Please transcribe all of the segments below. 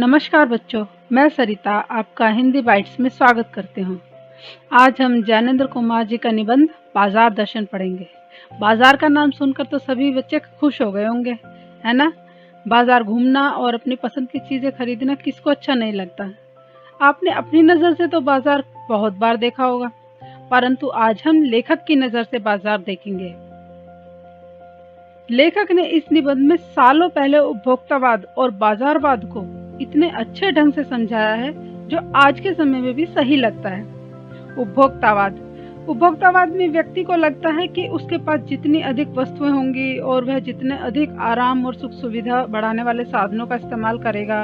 नमस्कार बच्चों, मैं सरिता आपका हिंदी बाइट्स में स्वागत करती हूँ। आज हम ज्ञानेंद्र कुमार जी का निबंध बाजार दर्शन पढ़ेंगे। बाजार का नाम सुनकर तो सभी बच्चे खुश हो गए होंगे, है ना। बाजार घूमना और अपनी पसंद की चीज़ें खरीदना किसको अच्छा नहीं लगता। आपने अपनी नज़र से तो बाजार बहुत बार देखा होगा, परंतु आज हम लेखक की नज़र से बाजार देखेंगे। लेखक ने इस निबंध में सालों पहले उपभोक्तावाद और बाजारवाद को इतने अच्छे ढंग से समझाया है जो आज के समय में भी सही लगता है। उपभोक्तावाद में व्यक्ति को लगता है कि उसके पास जितनी अधिक वस्तुएं होंगी और वह जितने अधिक आराम और सुख सुविधा बढ़ाने वाले साधनों का इस्तेमाल करेगा,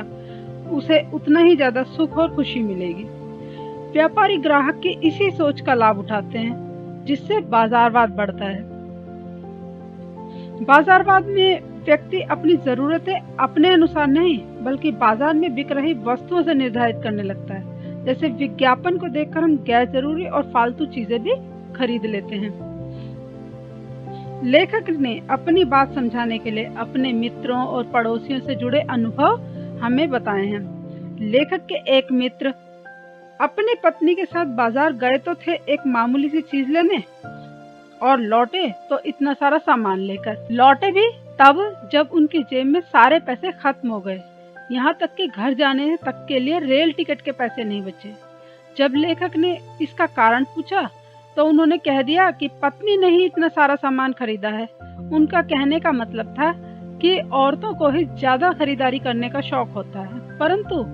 उसे उतना ही ज्यादा सुख और खुशी मिलेगी। व्यापारी ग्राहक की इसी सोच का लाभ उठाते हैं, जिससे बाजारवाद बढ़ता है। बाजारवाद में व्यक्ति अपनी जरूरतें अपने अनुसार नहीं बल्कि बाजार में बिक रही वस्तुओं से निर्धारित करने लगता है। जैसे विज्ञापन को देखकर हम गैर जरूरी और फालतू चीजें भी खरीद लेते हैं। लेखक ने अपनी बात समझाने के लिए अपने मित्रों और पड़ोसियों से जुड़े अनुभव हमें बताए हैं। लेखक के एक मित्र अपनी पत्नी के साथ बाजार गए तो थे एक मामूली सी चीज लेने, और लौटे तो इतना सारा सामान लेकर। लौटे भी तब जब उनकी जेब में सारे पैसे खत्म हो गए, यहाँ तक कि घर जाने तक के लिए रेल टिकट के पैसे नहीं बचे। जब लेखक ने इसका कारण पूछा तो उन्होंने कह दिया कि पत्नी ने ही इतना सारा सामान खरीदा है। उनका कहने का मतलब था कि औरतों को ही ज्यादा खरीदारी करने का शौक होता है, परंतु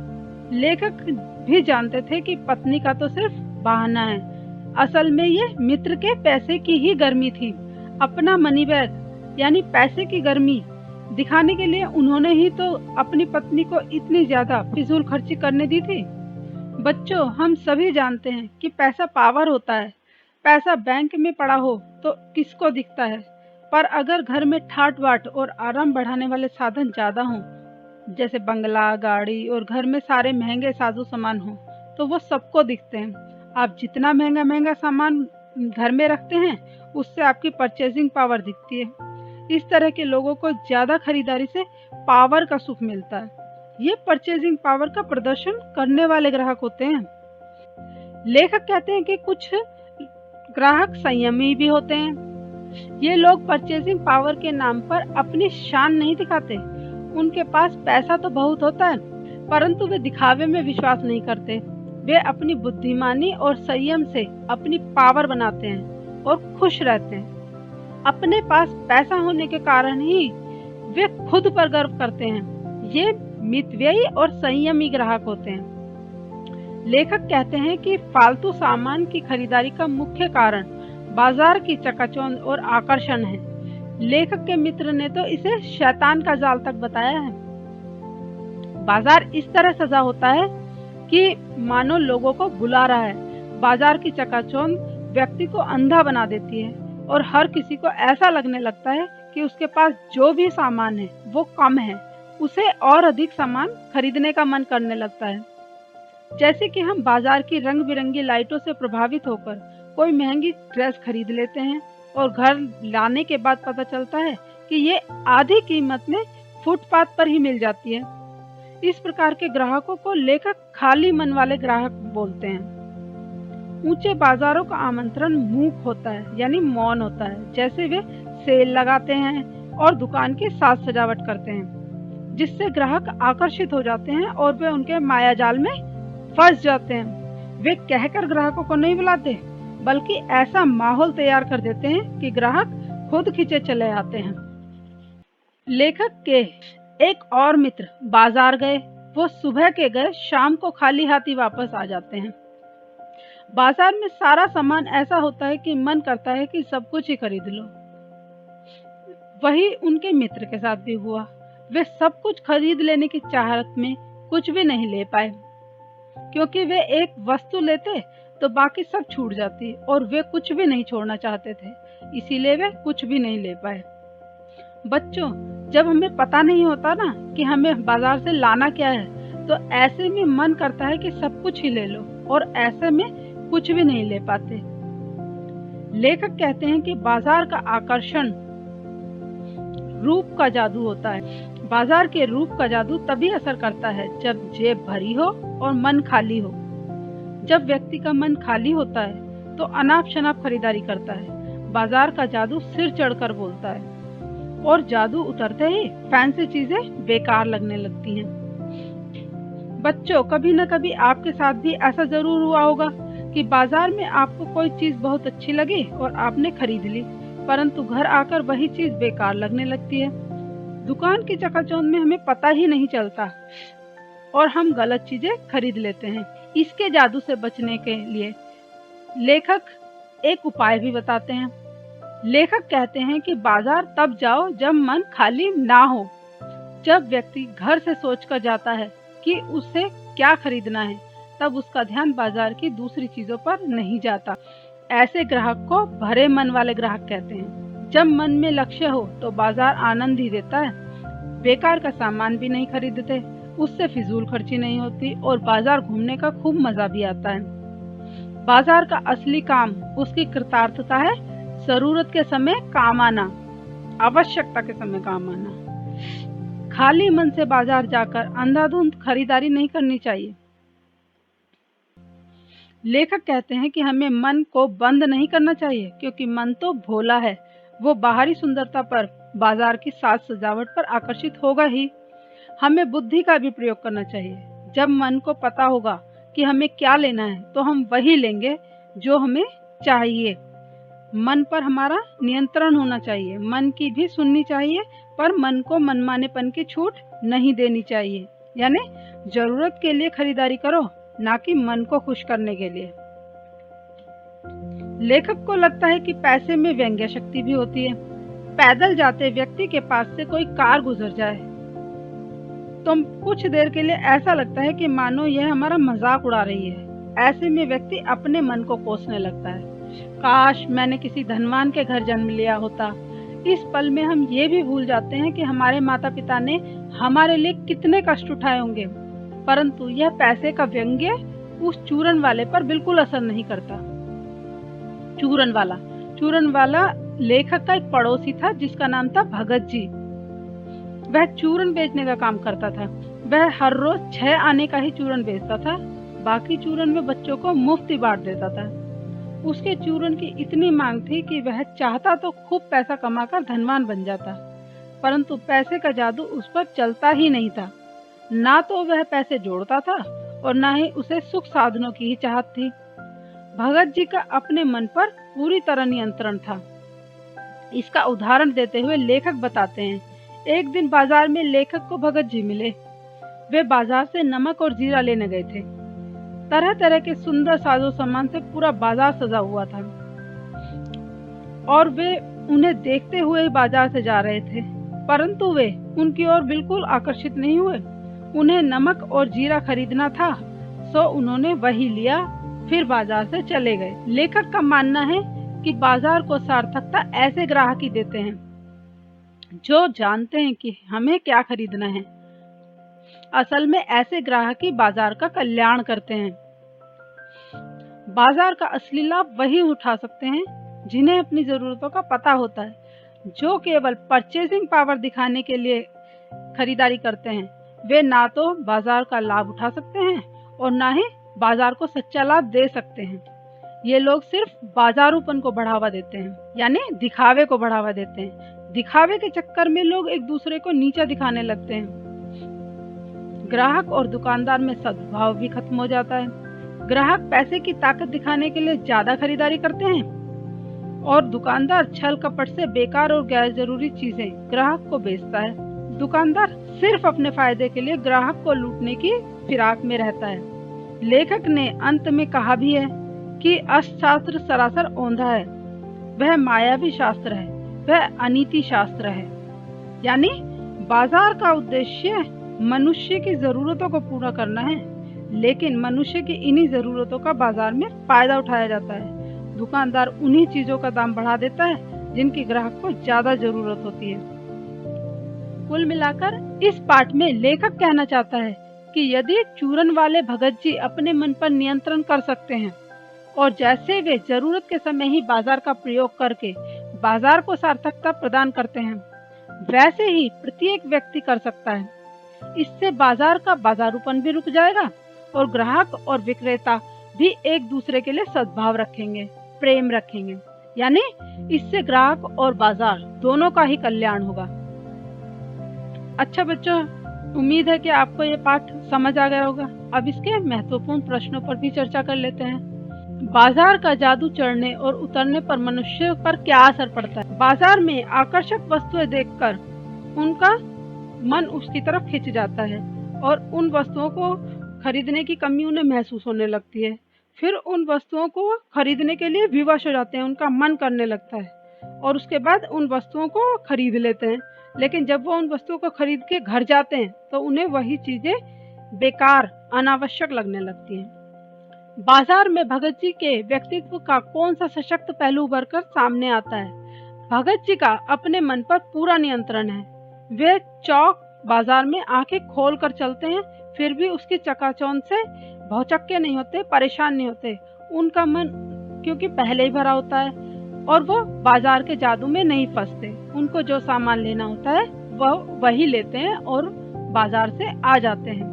लेखक भी जानते थे कि पत्नी का तो सिर्फ बहाना है। असल में ये मित्र के पैसे की ही गर्मी थी। अपना मनी बैग यानी पैसे की गर्मी दिखाने के लिए उन्होंने ही तो अपनी पत्नी को इतनी ज्यादा फिजूल खर्ची करने दी थी। बच्चों, हम सभी जानते हैं कि पैसा पावर होता है। पैसा बैंक में पड़ा हो तो किसको दिखता है, पर अगर घर में ठाट बाट और आराम बढ़ाने वाले साधन ज्यादा हों, जैसे बंगला, गाड़ी और घर में सारे महंगे साजो सामान हो, तो वो सबको दिखते हैं। आप जितना महंगा महंगा सामान घर में रखते हैं, उससे आपकी परचेजिंग पावर दिखती है। इस तरह के लोगों को ज्यादा खरीदारी से पावर का सुख मिलता है। ये परचेजिंग पावर का प्रदर्शन करने वाले ग्राहक होते हैं। लेखक कहते हैं कि कुछ ग्राहक संयमी भी होते हैं। ये लोग परचेजिंग पावर के नाम पर अपनी शान नहीं दिखाते। उनके पास पैसा तो बहुत होता है, परंतु वे दिखावे में विश्वास नहीं करते। वे अपनी बुद्धिमानी और संयम से अपनी पावर बनाते हैं और खुश रहते हैं। अपने पास पैसा होने के कारण ही वे खुद पर गर्व करते हैं। ये मितव्ययी और संयमी ग्राहक होते हैं। लेखक कहते हैं कि फालतू सामान की खरीदारी का मुख्य कारण बाजार की चकाचौंध और आकर्षण है। लेखक के मित्र ने तो इसे शैतान का जाल तक बताया है। बाजार इस तरह सजा होता है कि मानो लोगों को बुला रहा है। बाजार की चकाचौंध व्यक्ति को अंधा बना देती है और हर किसी को ऐसा लगने लगता है कि उसके पास जो भी सामान है वो कम है। उसे और अधिक सामान खरीदने का मन करने लगता है। जैसे कि हम बाजार की रंग बिरंगी लाइटों से प्रभावित होकर कोई महंगी ड्रेस खरीद लेते हैं और घर लाने के बाद पता चलता है कि ये आधी कीमत में फुटपाथ पर ही मिल जाती है। इस प्रकार के ग्राहकों को लेखक खाली मन वाले ग्राहक बोलते हैं। ऊंचे बाजारों का आमंत्रण मूक होता है, यानी मौन होता है। जैसे वे सेल लगाते हैं और दुकान की साज सजावट करते हैं, जिससे ग्राहक आकर्षित हो जाते हैं और वे उनके मायाजाल में फंस जाते हैं। वे कहकर ग्राहकों को नहीं बुलाते, बल्कि ऐसा माहौल तैयार कर देते हैं कि ग्राहक खुद खींचे चले आते हैं। लेखक के एक और मित्र बाजार गए। वो सुबह के गए, शाम को खाली हाथी वापस आ जाते हैं। बाजार में सारा सामान ऐसा होता है कि मन करता है कि सब कुछ ही खरीद लो। वही उनके मित्र के साथ भी हुआ। वे सब कुछ खरीद लेने की चाहत में कुछ भी नहीं ले पाए, क्योंकि वे एक वस्तु लेते तो बाकी सब छूट जाती और वे कुछ भी नहीं छोड़ना चाहते थे, इसीलिए वे कुछ भी नहीं ले पाए। बच्चों, जब हमें पता नहीं होता ना कि हमें बाजार से लाना क्या है, तो ऐसे में मन करता है कि सब कुछ ही ले लो, और ऐसे में कुछ भी नहीं ले पाते। लेखक कहते हैं कि बाजार का आकर्षण रूप का जादू होता है। बाजार के रूप का जादू तभी असर करता है जब जेब भरी हो और मन खाली हो। जब व्यक्ति का मन खाली होता है तो अनाप शनाप खरीदारी करता है। बाजार का जादू सिर चढ़कर बोलता है और जादू उतरते ही फैंसी चीजें बेकार लगने लगती हैं। बच्चों, कभी न कभी आपके साथ भी ऐसा जरूर हुआ होगा कि बाजार में आपको कोई चीज बहुत अच्छी लगी और आपने खरीद ली, परंतु घर आकर वही चीज बेकार लगने लगती है। दुकान की चकाचौंध में हमें पता ही नहीं चलता और हम गलत चीजें खरीद लेते हैं। इसके जादू से बचने के लिए लेखक एक उपाय भी बताते हैं। लेखक कहते हैं कि बाजार तब जाओ जब मन खाली ना हो। जब व्यक्ति घर से सोचकर जाता है कि उसे क्या खरीदना है, तब उसका ध्यान बाजार की दूसरी चीजों पर नहीं जाता। ऐसे ग्राहक को भरे मन वाले ग्राहक कहते हैं। जब मन में लक्ष्य हो तो बाजार आनंद ही देता है। बेकार का सामान भी नहीं खरीदते, उससे फिजूल खर्ची नहीं होती और बाजार घूमने का खूब मजा भी आता है। बाजार का असली काम उसकी कृतार्थता है, जरूरत के समय काम आना, आवश्यकता के समय काम आना। खाली मन से बाजार जाकर अंधाधुंध खरीदारी नहीं करनी चाहिए। लेखक कहते हैं कि हमें मन को बंद नहीं करना चाहिए, क्योंकि मन तो भोला है, वो बाहरी सुंदरता पर, बाजार की साज सजावट पर आकर्षित होगा ही। हमें बुद्धि का भी प्रयोग करना चाहिए। जब मन को पता होगा कि हमें क्या लेना है तो हम वही लेंगे जो हमें चाहिए। मन पर हमारा नियंत्रण होना चाहिए। मन की भी सुननी चाहिए, पर मन को मनमानेपन की छूट नहीं देनी चाहिए। यानी जरूरत के लिए खरीदारी करो, ना कि मन को खुश करने के लिए। लेखक को लगता है कि पैसे में व्यंग्य शक्ति भी होती है। पैदल जाते व्यक्ति के पास से कोई कार गुजर जाए तो कुछ देर के लिए ऐसा लगता है कि मानो यह हमारा मजाक उड़ा रही है। ऐसे में व्यक्ति अपने मन को कोसने लगता है, काश मैंने किसी धनवान के घर जन्म लिया होता। इस पल में हम ये भी भूल जाते हैं कि हमारे माता पिता ने हमारे लिए कितने कष्ट उठाए होंगे। परंतु यह पैसे का व्यंग्य उस चूरन वाले पर बिल्कुल असर नहीं करता। चूरन वाला लेखक का एक पड़ोसी था जिसका नाम था भगत जी। वह चूरन बेचने का काम करता था। वह हर रोज 6 आने का ही चूरन बेचता था, बाकी चूरन में बच्चों को मुफ्त ही बांट देता था। उसके चूरन की इतनी मांग थी कि वह चाहता तो खूब पैसा कमाकर धनवान बन जाता, परंतु पैसे का जादू उस पर चलता ही नहीं था। ना तो वह पैसे जोड़ता था और ना ही उसे सुख साधनों की ही चाहत थी। भगत जी का अपने मन पर पूरी तरह नियंत्रण था। इसका उदाहरण देते हुए लेखक बताते हैं, एक दिन बाजार में लेखक को भगत जी मिले। वे बाजार से नमक और जीरा लेने गए थे। तरह तरह के सुंदर साजो सामान से पूरा बाजार सजा हुआ था और वे उन्हें देखते हुए बाजार से जा रहे थे, परंतु वे उनकी ओर बिल्कुल आकर्षित नहीं हुए। उन्हें नमक और जीरा खरीदना था, सो उन्होंने वही लिया, फिर बाजार से चले गए। लेखक का मानना है कि बाजार को सार्थकता ऐसे ग्राहक ही देते हैं जो जानते हैं कि हमें क्या खरीदना है। असल में ऐसे ग्राहक ही बाजार का कल्याण करते हैं। बाजार का असली लाभ वही उठा सकते हैं जिन्हें अपनी जरूरतों का पता होता है। जो केवल परचेजिंग पावर दिखाने के लिए खरीदारी करते हैं, वे ना तो बाजार का लाभ उठा सकते हैं और ना ही बाजार को सच्चा लाभ दे सकते हैं। ये लोग सिर्फ बाजारूपन को बढ़ावा देते हैं, यानी दिखावे को बढ़ावा देते हैं। दिखावे के चक्कर में लोग एक दूसरे को नीचा दिखाने लगते हैं। ग्राहक और दुकानदार में सद्भाव भी खत्म हो जाता है। ग्राहक पैसे की ताकत दिखाने के लिए ज्यादा खरीदारी करते हैं और दुकानदार छल कपट से बेकार और गैर जरूरी चीजें ग्राहक को बेचता है। दुकानदार सिर्फ अपने फायदे के लिए ग्राहक को लूटने की फिराक में रहता है। लेखक ने अंत में कहा भी है कि अर्थशास्त्र सरासर औंधा है, वह मायावी शास्त्र है, वह अनीति शास्त्र है। यानी बाजार का उद्देश्य मनुष्य की जरूरतों को पूरा करना है, लेकिन मनुष्य की इन्हीं जरूरतों का बाजार में फायदा उठाया जाता है। दुकानदार उन्हीं चीजों का दाम बढ़ा देता है जिनकी ग्राहक को ज्यादा जरूरत होती है। कुल मिलाकर इस पाठ में लेखक कहना चाहता है कि यदि चूरन वाले भगत जी अपने मन पर नियंत्रण कर सकते हैं और जैसे वे जरूरत के समय ही बाजार का प्रयोग करके बाजार को सार्थकता प्रदान करते हैं, वैसे ही प्रत्येक व्यक्ति कर सकता है। इससे बाजार का बाजारूपन भी रुक जाएगा और ग्राहक और विक्रेता भी एक दूसरे के लिए सद्भाव रखेंगे, प्रेम रखेंगे। यानी इससे ग्राहक और बाजार दोनों का ही कल्याण होगा। अच्छा बच्चों, उम्मीद है कि आपको ये पाठ समझ आ गया होगा। अब इसके महत्वपूर्ण प्रश्नों पर भी चर्चा कर लेते हैं। बाजार का जादू चढ़ने और उतरने पर मनुष्य पर क्या असर पड़ता है? बाजार में आकर्षक वस्तुएं देखकर उनका मन उसकी तरफ खिंच जाता है और उन वस्तुओं को खरीदने की कमी उन्हें महसूस होने लगती है। फिर उन वस्तुओं को खरीदने के लिए विवश हो जाते हैं, उनका मन करने लगता है और उसके बाद उन वस्तुओं को खरीद लेते हैं। लेकिन जब वो उन वस्तुओं को खरीद के घर जाते हैं तो उन्हें वही चीजें बेकार, अनावश्यक लगने लगती हैं। बाजार में भगत जी के व्यक्तित्व का कौन सा सशक्त पहलू उभर कर सामने आता है? भगत जी का अपने मन पर पूरा नियंत्रण है। वे चौक बाजार में आंखें खोल कर चलते हैं, फिर भी उसकी चकाचौंध से भौचक्के नहीं होते, परेशान नहीं होते। उनका मन क्योंकि पहले ही भरा होता है और वो बाजार के जादू में नहीं फंसते। उनको जो सामान लेना होता है वह वही लेते हैं और बाजार से आ जाते हैं।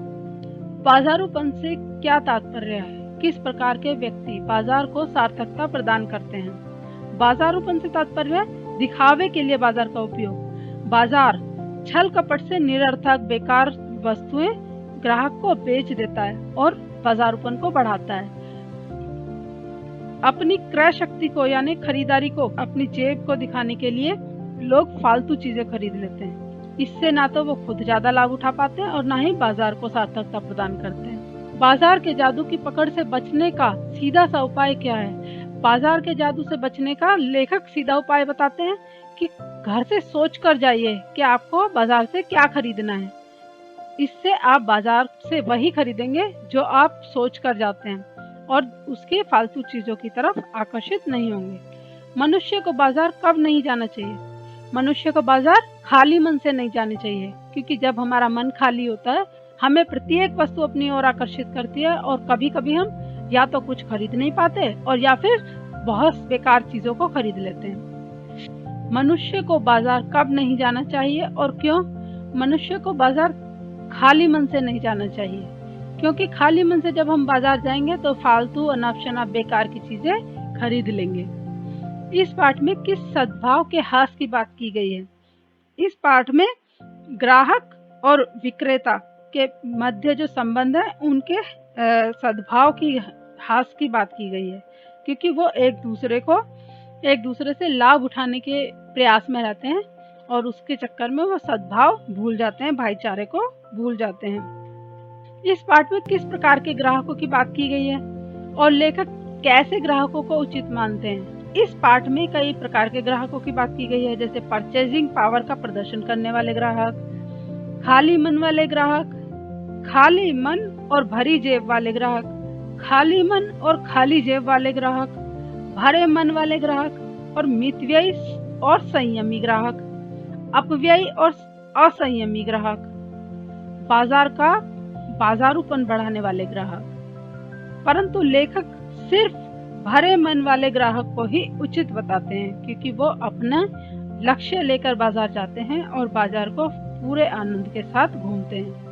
बाजारूपन से क्या तात्पर्य है? किस प्रकार के व्यक्ति बाजार को सार्थकता प्रदान करते हैं? बाजारूपन से तात्पर्य है दिखावे के लिए बाजार का उपयोग। बाजार छल कपट से निरर्थक बेकार वस्तुएं ग्राहक को बेच देता है और बाजारूपन को बढ़ाता है। अपनी क्रय शक्ति को यानी खरीदारी को, अपनी जेब को दिखाने के लिए लोग फालतू चीजें खरीद लेते हैं। इससे ना तो वो खुद ज्यादा लाभ उठा पाते हैं और ना ही बाजार को सार्थकता प्रदान करते हैं। बाजार के जादू की पकड़ से बचने का सीधा सा उपाय क्या है? बाजार के जादू से बचने का लेखक सीधा उपाय बताते हैं कि घर से सोच कर जाइए कि आपको बाजार से क्या खरीदना है। इससे आप बाजार से वही खरीदेंगे जो आप सोच कर जाते हैं और उसके फालतू चीजों की तरफ आकर्षित नहीं होंगे। मनुष्य को बाजार कब नहीं जाना चाहिए? मनुष्य को बाजार खाली मन से नहीं जाना चाहिए, क्योंकि जब हमारा मन खाली होता है हमें प्रत्येक वस्तु अपनी ओर आकर्षित करती है और कभी कभी हम या तो कुछ खरीद नहीं पाते और या फिर बहुत बेकार चीजों को खरीद लेते हैं। मनुष्य को बाजार कब नहीं जाना चाहिए और क्यों? मनुष्य को बाजार खाली मन से नहीं जाना चाहिए, क्योंकि खाली मन से जब हम बाजार जाएंगे तो फालतू अनाप-शनाप बेकार की चीजें खरीद लेंगे। इस पाठ में किस सद्भाव के हास की बात की गई है? इस पाठ में ग्राहक और विक्रेता के मध्य जो संबंध है उनके सद्भाव की हास की बात की गई है, क्योंकि वो एक दूसरे से लाभ उठाने के प्रयास में रहते हैं और उसके चक्कर में वो सद्भाव भूल जाते हैं, भाईचारे को भूल जाते हैं। इस पाठ में किस प्रकार के ग्राहकों की बात की गई है और लेखक कैसे ग्राहकों को उचित मानते हैं? इस पाठ में कई प्रकार के ग्राहकों की बात की गई है, जैसे परचेजिंग पावर का प्रदर्शन करने वाले ग्राहक, खाली मन वाले ग्राहक, खाली मन और भरी जेब वाले ग्राहक, खाली मन और खाली जेब वाले ग्राहक, भरे मन वाले ग्राहक और मितव्ययी और संयमी ग्राहक, अपव्ययी और असंयमी ग्राहक, बाजार का बाजारूपन बढ़ाने वाले ग्राहक। परंतु लेखक सिर्फ भरे मन वाले ग्राहक को ही उचित बताते हैं, क्योंकि वो अपना लक्ष्य लेकर बाजार जाते हैं और बाजार को पूरे आनंद के साथ घूमते हैं।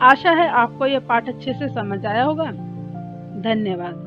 आशा है आपको यह पाठ अच्छे से समझ आया होगा। धन्यवाद।